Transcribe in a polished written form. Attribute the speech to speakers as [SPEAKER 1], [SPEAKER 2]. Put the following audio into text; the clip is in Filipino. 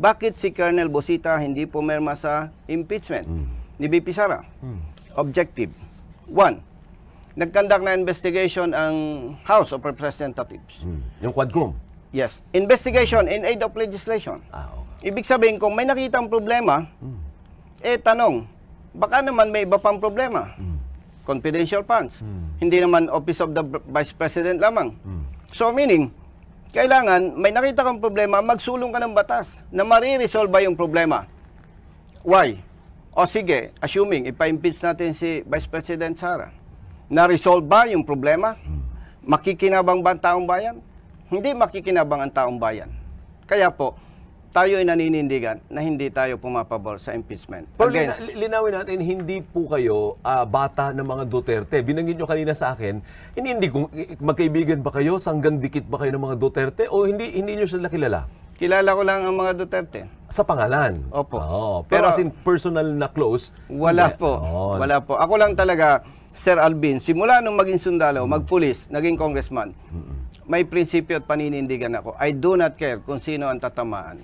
[SPEAKER 1] Bakit si Colonel Bosita hindi pumirma sa impeachment ni VP Sara? Objective. One, nagkandak na investigation ang House of Representatives.
[SPEAKER 2] Yung Quadcom?
[SPEAKER 1] Yes. Investigation in aid of legislation.
[SPEAKER 2] Okay.
[SPEAKER 1] Ibig sabihin, kung may nakitang problema, tanong, baka naman may iba pang problema. Confidential funds. Hindi naman Office of the Vice President lamang. So meaning, kailangan, may nakita kang problema, magsulong ka ng batas na mariresolve yung problema. Why? O sige, assuming, ipa-impeach natin si Vice President Sara. Na-resolve ba yung problema? Makikinabang ba ang taong bayan? Hindi makikinabang ang taong bayan. Kaya po, tayo ay naninindigan na hindi tayo pumapabor sa impeachment.
[SPEAKER 2] Pero linawin natin, hindi po kayo bata ng mga Duterte. Binanggit nyo kanina sa akin, hindi kung magkaibigan ba kayo, sanggang dikit ba kayo ng mga Duterte, o hindi nyo sila kilala?
[SPEAKER 1] Kilala ko lang ang mga Duterte.
[SPEAKER 2] Sa pangalan?
[SPEAKER 1] Opo.
[SPEAKER 2] Pero as in personal na close?
[SPEAKER 1] Wala po. Wala po. Ako lang talaga, Sir Alvin, simula nung maging sundalo, magpulis, naging congressman, may prinsipyo at paninindigan ako. I do not care kung sino ang tatamaan.